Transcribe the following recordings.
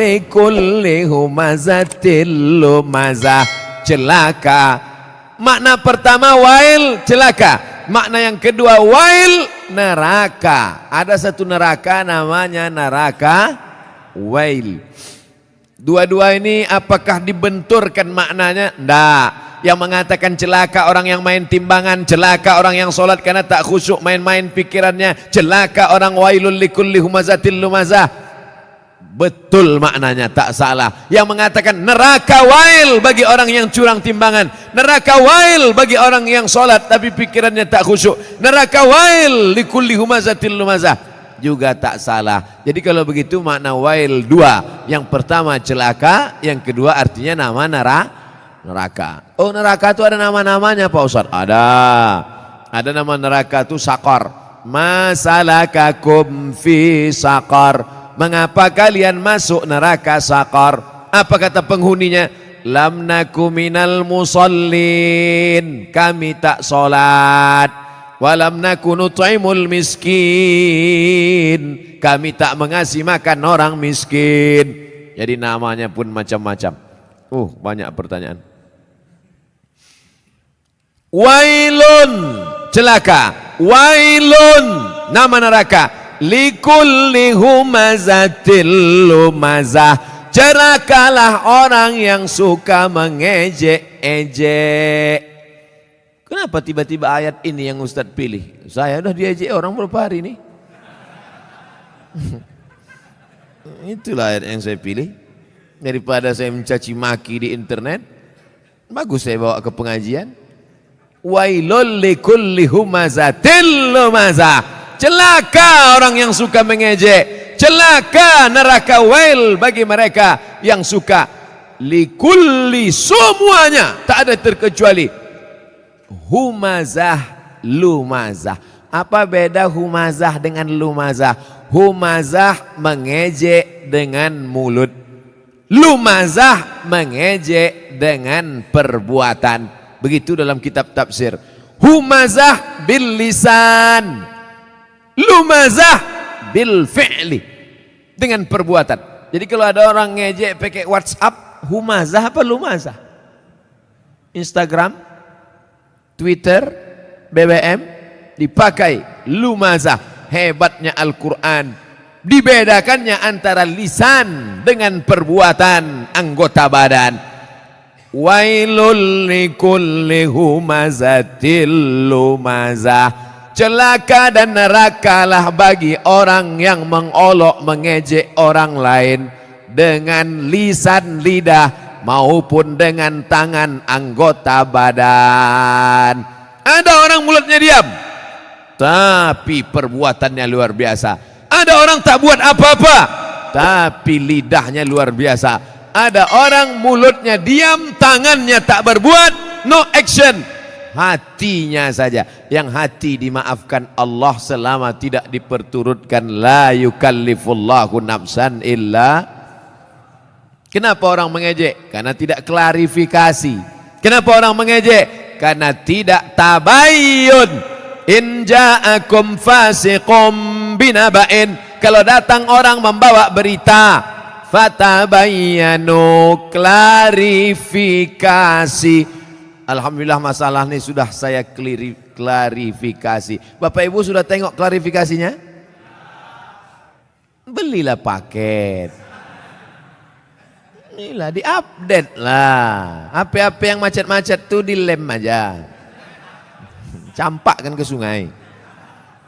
likulli humazatil lumazah. Celaka. Makna pertama wail, celaka. Makna yang kedua wail, neraka. Ada satu neraka namanya neraka wail. Dua-dua ini apakah dibenturkan maknanya? Tidak. Yang mengatakan celaka orang yang main timbangan, celaka orang yang sholat karena tak khusyuk, main-main pikirannya, celaka orang wailul likulli humazatil lumazah. Betul maknanya, tak salah. Yang mengatakan neraka wail bagi orang yang curang timbangan, neraka wail bagi orang yang sholat tapi pikirannya tak khusyuk, neraka wail likulli humazatil lumazah, juga tak salah. Jadi kalau begitu makna wail dua. Yang pertama celaka, yang kedua artinya nama neraka. Oh, neraka itu ada nama-namanya Pak Ustadz? Ada nama neraka itu sakor. Masalakakum fi sakor. Mengapa kalian masuk neraka sakor? Apa kata penghuninya? Lam naku minal musallin. Kami tak solat. Walam naku nut'imul miskin. Kami tak mengasih makan orang miskin. Jadi namanya pun macam-macam. Banyak pertanyaan. Wailun, celaka. Wailun, nama neraka. Likulli humazatil lumazah. Celakalah orang yang suka mengejek-ejek. Kenapa tiba-tiba ayat ini yang Ustadz pilih? Saya udah diejek orang berapa hari ini. Itulah ayat yang saya pilih. Daripada saya mencaci maki di internet, bagus saya bawa ke pengajian. Wailul likulli humazatil lumazah. Celaka orang yang suka mengejek, celaka neraka wail bagi mereka yang suka. Likulli, semuanya, tak ada terkecuali. Humazah, lumazah. Apa beda humazah dengan lumazah? Humazah mengejek dengan mulut, lumazah mengejek dengan perbuatan. Begitu dalam kitab tafsir. Humazah bil lisan, lumazah bil fi'li, dengan perbuatan. Jadi kalau ada orang ngejek pakai WhatsApp, humazah apa lumazah? Instagram, Twitter, BBM dipakai lumazah. Hebatnya Al-Quran, dibedakannya antara lisan dengan perbuatan anggota badan. Wailul likulli humazatil lumazah. Celaka dan nerakalah bagi orang yang mengolok mengejek orang lain dengan lisan lidah maupun dengan tangan anggota badan. Ada orang mulutnya diam tapi perbuatannya luar biasa. Ada orang tak buat apa-apa tapi lidahnya luar biasa. Ada orang mulutnya diam, tangannya tak berbuat, no action, hatinya saja. Yang hati dimaafkan Allah selama tidak diperturutkan. La yukallifullahu nafsan illa. Kenapa orang mengejek? Karena tidak klarifikasi. Kenapa orang mengejek? Karena tidak tabayyun. In ja'akum fasiqum binaba'in. Kalau datang orang membawa berita, fatabayyanu, klarifikasi. Alhamdulillah masalah ini sudah saya klarifikasi. Bapak Ibu sudah tengok klarifikasinya? Belilah paket. Inilah diupdate lah. HP-HP yang macet-macet tuh dilem aja. Campakkan ke sungai.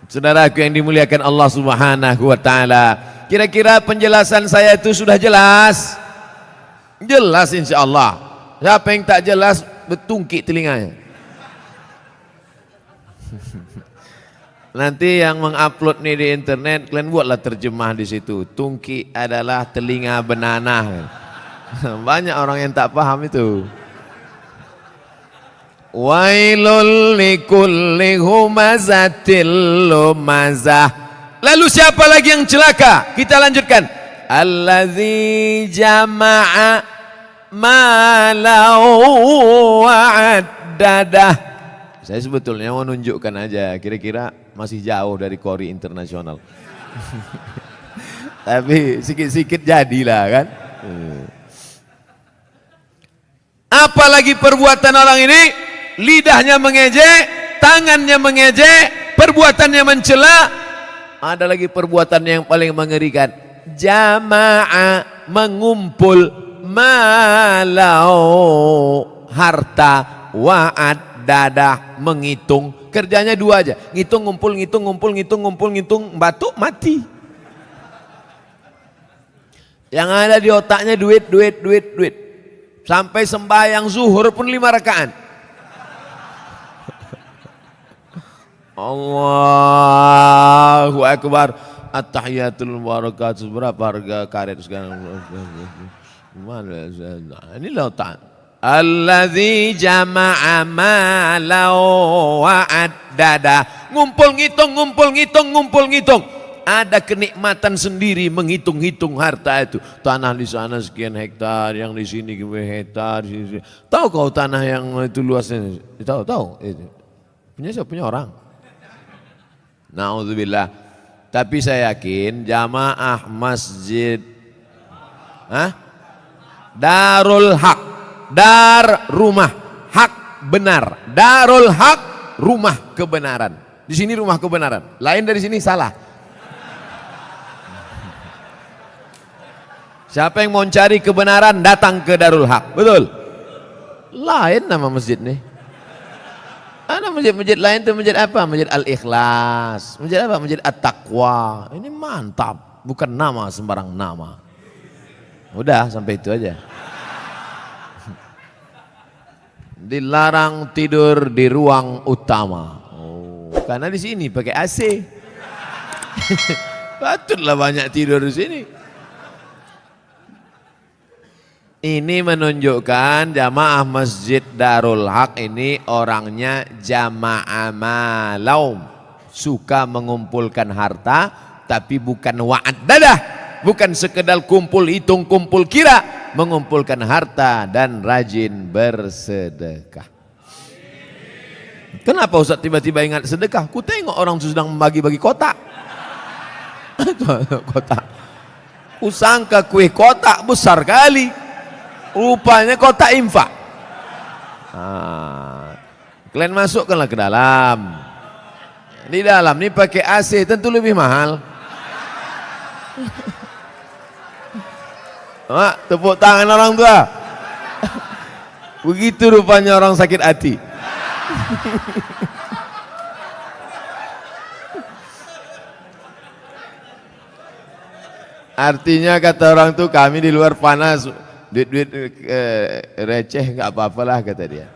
Saudaraku yang dimuliakan Allah Subhanahu wa taala, kira-kira penjelasan saya itu sudah jelas? Jelas insyaallah. Siapa yang tak jelas betungkik telinganya. Nanti yang mengupload nih di internet, kalian buatlah terjemah di situ. Tungki adalah telinga benanah. Banyak orang yang tak paham itu. Wailul likulli humazatil lumazah. Lalu siapa lagi yang celaka? Kita lanjutkan. Allazi jama'a malau wa'addadah. Saya sebetulnya mau nunjukkan aja, kira-kira masih jauh dari Kori internasional. Tapi sikit-sikit jadilah kan. Apalagi perbuatan orang ini, lidahnya mengejek, tangannya mengejek, perbuatannya mencela. Ada lagi perbuatan yang paling mengerikan, jamaah, mengumpul, malau, harta, wa'ad, dadah, menghitung. Kerjanya dua aja, ngitung, ngumpul, ngitung, ngumpul, ngitung, ngumpul, ngitung, batuk, mati. Yang ada di otaknya duit, duit, duit, duit. Sampai sembahyang zuhur pun 5 rakaat. Allahu Akbar. At-tahiyatul barakatuh. Berapa harga karet sekarang? Ini lautan. Allazi jama'a malau wa'addada. Ngumpul ngitung, ngumpul ngitung, ngumpul ngitung. Ada kenikmatan sendiri menghitung-hitung harta itu. Tanah di sana sekian hektar, yang di sini hektar. Tahu kau tanah yang itu luasnya? Tahu. Punya siapa? Punya orang. Na'udzubillah. Tapi saya yakin jamaah masjid Darul Haq, dar rumah, hak benar. Darul Haq, rumah kebenaran. Di sini rumah kebenaran. Lain dari sini salah. Siapa yang mau cari kebenaran datang ke Darul Haq, betul? Lain nama masjid nih. Ada masjid-masjid lain tuh, masjid apa? Masjid Al-Ikhlas. Masjid apa? Masjid At-Taqwa. Ini mantap, bukan nama sembarang nama. Udah sampai itu aja. Dilarang tidur di ruang utama. Karena di sini pakai AC. Patutlah banyak tidur di sini. Ini menunjukkan jamaah masjid Darul Haq ini orangnya jamaah malau, suka mengumpulkan harta, tapi bukan wa'ad dadah, bukan sekedar kumpul hitung, kumpul kira, mengumpulkan harta dan rajin bersedekah. Kenapa Ustaz tiba-tiba ingat sedekah? Ku tengok orang sedang membagi-bagi kotak. Kotak. Ku sangka kue kotak besar kali. Rupanya kotak infak. Kalian masukkanlah ke dalam. Di dalam ini pakai AC, tentu lebih mahal. Tepuk tangan orang tua. Begitu rupanya orang sakit hati. Artinya kata orang tuh, kami di luar panas. Duit-duit receh nggak apa-apalah kata dia.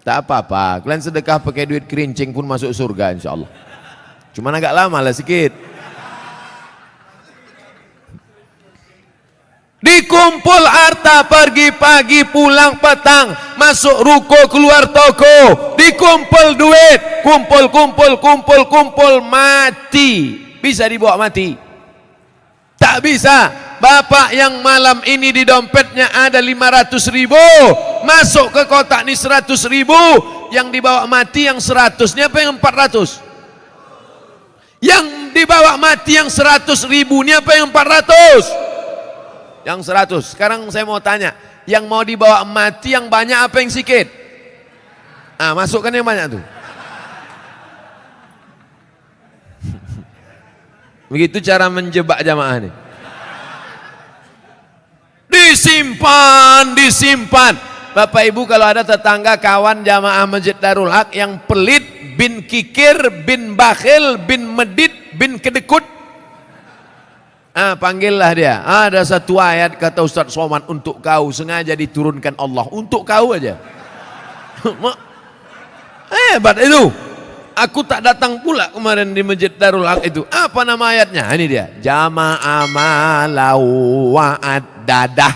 Tak apa-apa, kalian sedekah pakai duit kerincing pun masuk surga insya Allah. Cuman agak lama lah sikit. Dikumpul harta pergi pagi pulang petang, masuk ruko keluar toko, dikumpul duit, kumpul mati. Bisa dibawa mati? Tak bisa. Bapak yang malam ini di dompetnya ada 500.000, masuk ke kotak ini 100.000, yang dibawa mati yang 100-nya apa yang 400? Yang dibawa mati yang 100.000-nya apa yang 400? Yang 100. Sekarang saya mau tanya, yang mau dibawa mati yang banyak apa yang sedikit? Masukkan yang banyak tuh. Begitu cara menjebak jamaah nih. Disimpan. Bapak Ibu, kalau ada tetangga kawan jamaah Masjid Darul Haq yang pelit, bin kikir, bin bakhil, bin medit, bin kedekut, panggillah dia. Ada satu ayat kata Ustaz Somad untuk kau, sengaja diturunkan Allah untuk kau aja. Hebat itu. Aku tak datang pula kemarin di Masjid Darul Haq itu. Apa nama ayatnya? Ini dia. Jama'a malau wa'ad dadah.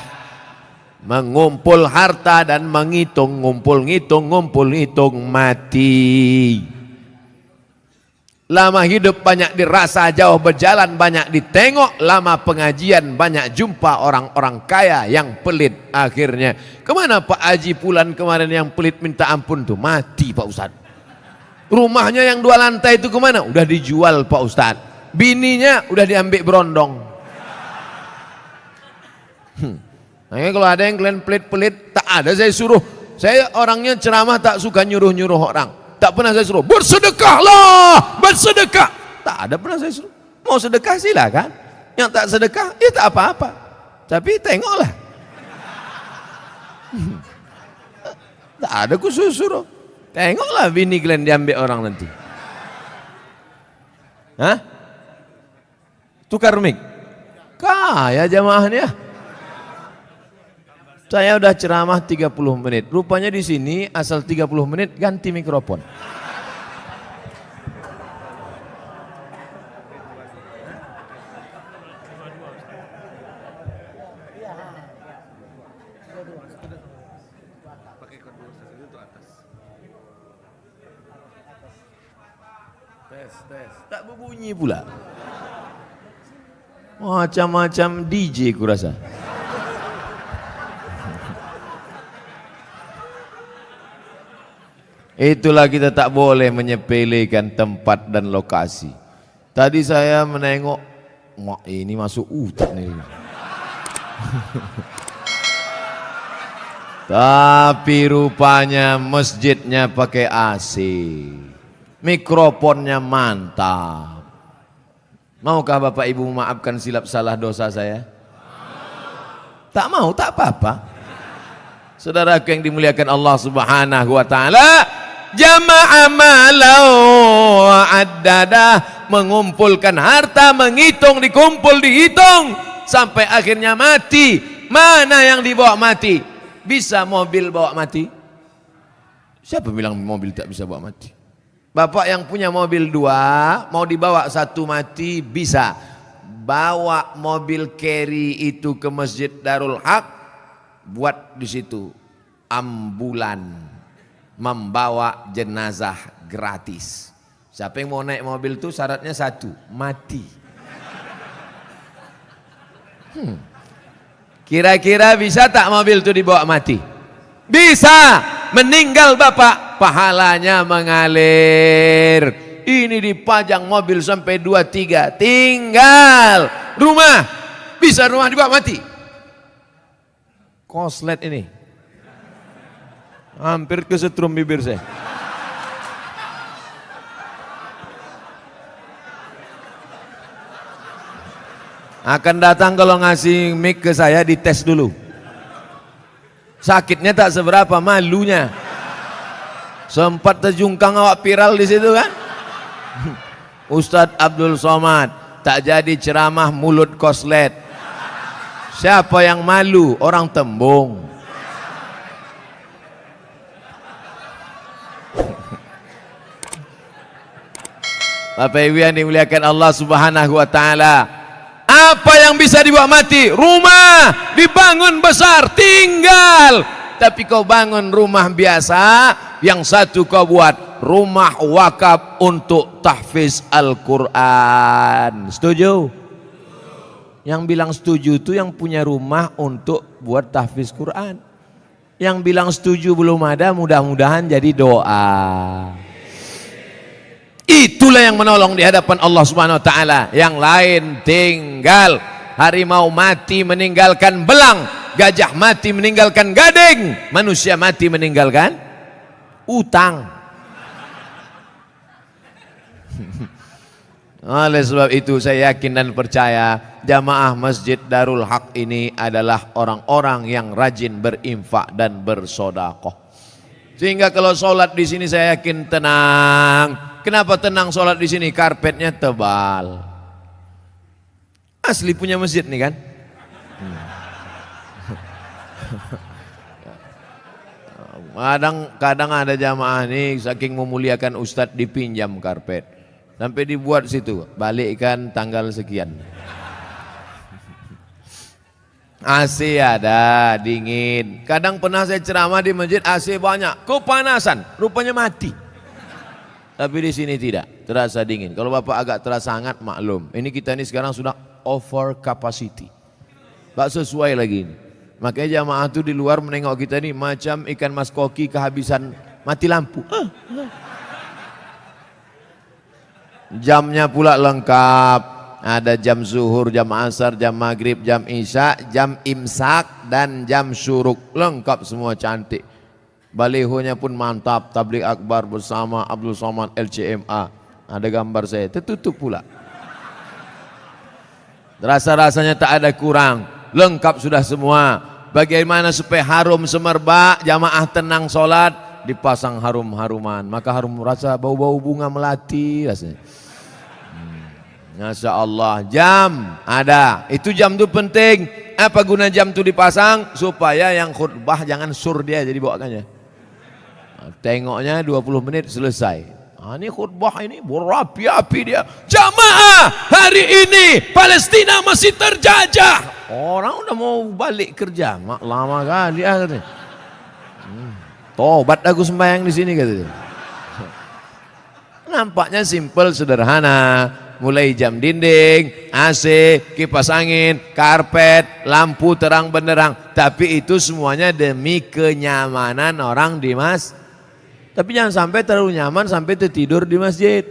Mengumpul harta dan menghitung, ngumpul ngitung mati. Lama hidup banyak dirasa, jauh berjalan banyak ditengok, lama pengajian banyak jumpa orang-orang kaya yang pelit. Akhirnya kemana Pak Haji Pulan kemarin yang pelit minta ampun tuh? Mati Pak Ustadz. Rumahnya yang 2 lantai itu kemana? Udah dijual Pak Ustadz. Bininya udah diambil berondong. Makanya kalau ada yang kalian pelit-pelit, tak ada saya suruh. Saya orangnya ceramah tak suka nyuruh-nyuruh orang. Tak pernah saya suruh, bersedekahlah, bersedekah. Tak ada pernah saya suruh. Mau sedekah silakan. Yang tak sedekah, ya tak apa-apa. Tapi tengoklah. Tak ada khusus suruh. Tengoklah bini kalian diambil orang nanti. Hah? Tukar mic. Kaya jamaahnya. Saya udah ceramah 30 menit. Rupanya di sini asal 30 menit ganti mikrofon. Tes. Tak berbunyi pula. Macam-macam DJ kurasa. Itulah kita tak boleh menyepelekan tempat dan lokasi. Tadi saya menengok, mak ini masuk hutan nih. Tapi rupanya masjidnya pakai AC. Mikrofonnya mantap. Maukah Bapak Ibu memaafkan silap salah dosa saya? Tak mau, tak apa-apa. Saudaraku yang dimuliakan Allah Subhanahu wa taala, jama'a malau addada, mengumpulkan harta, menghitung, dikumpul, dihitung sampai akhirnya mati. Mana yang dibawa mati? Bisa mobil bawa mati? Siapa bilang mobil tak bisa bawa mati? Bapak yang punya mobil 2 mau dibawa 1 mati bisa. Bawa mobil carry itu ke Masjid Darul Haq, buat di situ ambulan membawa jenazah gratis. Siapa yang mau naik mobil itu syaratnya 1, mati. Kira-kira bisa tak mobil itu dibawa mati? Bisa. Meninggal bapak, pahalanya mengalir. Ini dipajang mobil sampai 2-3, tinggal rumah. Bisa rumah dibawa mati. Koslet ini hampir kesetrum bibir saya. Akan datang kalau ngasih mic ke saya, dites dulu. Sakitnya tak seberapa, malunya. Sempat terjungkang awak viral di situ kan? Ustadz Abdul Somad tak jadi ceramah mulut koslet. Siapa yang malu? Orang Tembung. Bapak Ibu yang dimuliakan Allah Subhanahu wa taala, apa yang bisa dibawa mati? Rumah dibangun besar, tinggal. Tapi kau bangun rumah biasa, yang satu kau buat rumah wakaf untuk tahfiz Al-Quran. Setuju? Yang bilang setuju itu yang punya rumah untuk buat tahfiz Quran. Yang bilang setuju belum ada, mudah-mudahan jadi doa. Itulah yang menolong di hadapan Allah Subhanahu wa taala. Yang lain tinggal. Harimau mati meninggalkan belang, gajah mati meninggalkan gading, manusia mati meninggalkan utang. Oleh sebab itu saya yakin dan percaya jamaah Masjid Darul Haq ini adalah orang-orang yang rajin berinfak dan bersedekah. Sehingga kalau sholat di sini saya yakin tenang. Kenapa tenang sholat di sini? Karpetnya tebal. Asli punya masjid nih kan? Kadang ada jamaah nih saking memuliakan ustadz dipinjam karpet. Sampai dibuat situ, balikkan tanggal sekian. AC ada, dingin. Kadang pernah saya ceramah di masjid AC banyak, kepanasan, rupanya mati. Tapi di sini tidak, terasa dingin. Kalau Bapak agak terasa hangat, maklum. Ini kita ini sekarang sudah over capacity. Tak sesuai lagi ini. Makanya jamaah itu di luar menengok kita ini macam ikan mas koki kehabisan mati lampu. Jamnya pula lengkap. Ada jam zuhur, jam asar, jam maghrib, jam isya, jam imsak, dan jam syuruk. Lengkap semua, cantik. Balihonya pun mantap. Tabligh akbar bersama Abdul Somad LCMA. Ada gambar saya, tertutup pula. Rasa-rasanya tak ada kurang. Lengkap sudah semua. Bagaimana supaya harum semerbak, jamaah tenang sholat, dipasang harum-haruman. Maka harum, rasa bau-bau bunga melati rasanya. Masya Allah. Jam ada, itu jam itu penting. Apa guna jam itu dipasang? Supaya yang khutbah jangan sur dia jadi bawakannya. Tengoknya 20 menit selesai. Ini khutbah ini berapi-api dia. Jamaah, hari ini Palestina masih terjajah. Orang udah mau balik kerja, mak lama kali dia katanya. Tobat aku sembahyang di sini katanya. Nampaknya simple, sederhana. Mulai jam dinding, AC, kipas angin, karpet, lampu terang benderang. Tapi itu semuanya demi kenyamanan orang di masjid. Tapi jangan sampai terlalu nyaman sampai tertidur di masjid.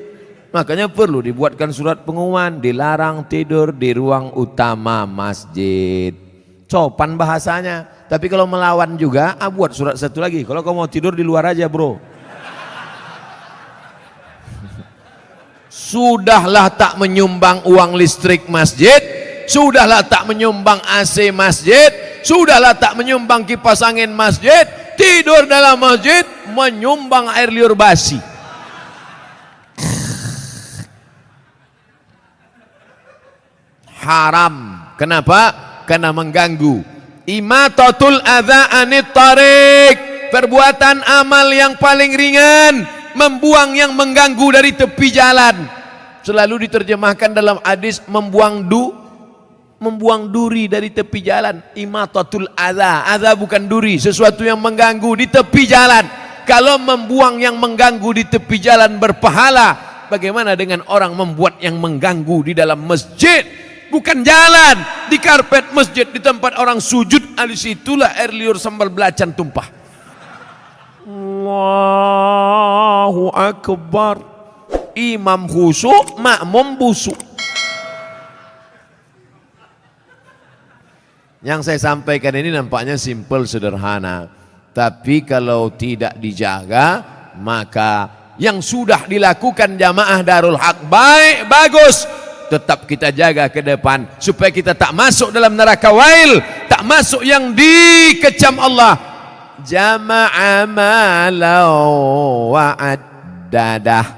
Makanya perlu dibuatkan surat pengumuman, dilarang tidur di ruang utama masjid. Sopan bahasanya. Tapi kalau melawan juga, buat surat satu lagi. Kalau kamu mau tidur di luar aja bro. Sudahlah tak menyumbang uang listrik masjid, sudahlah tak menyumbang AC masjid, sudahlah tak menyumbang kipas angin masjid, tidur dalam masjid menyumbang air liur basi. Haram. Kenapa? Karena mengganggu. Imatatul adza anit tariq, perbuatan amal yang paling ringan, membuang yang mengganggu dari tepi jalan. Selalu diterjemahkan dalam hadis membuang duri dari tepi jalan. Imatatul adza. Adza bukan duri, sesuatu yang mengganggu di tepi jalan. Kalau membuang yang mengganggu di tepi jalan berpahala, bagaimana dengan orang membuat yang mengganggu di dalam masjid? Bukan jalan, di karpet masjid, di tempat orang sujud, di situlah air liur sambal belacan tumpah. Allahu Akbar. Imam khusyuk, makmum busuk. Yang saya sampaikan ini nampaknya simple, sederhana. Tapi kalau tidak dijaga, maka yang sudah dilakukan jamaah Darul Haq baik, bagus. Tetap kita jaga ke depan supaya kita tak masuk dalam neraka wail, tak masuk yang dikecam Allah. Jama'a malau wa'addadah.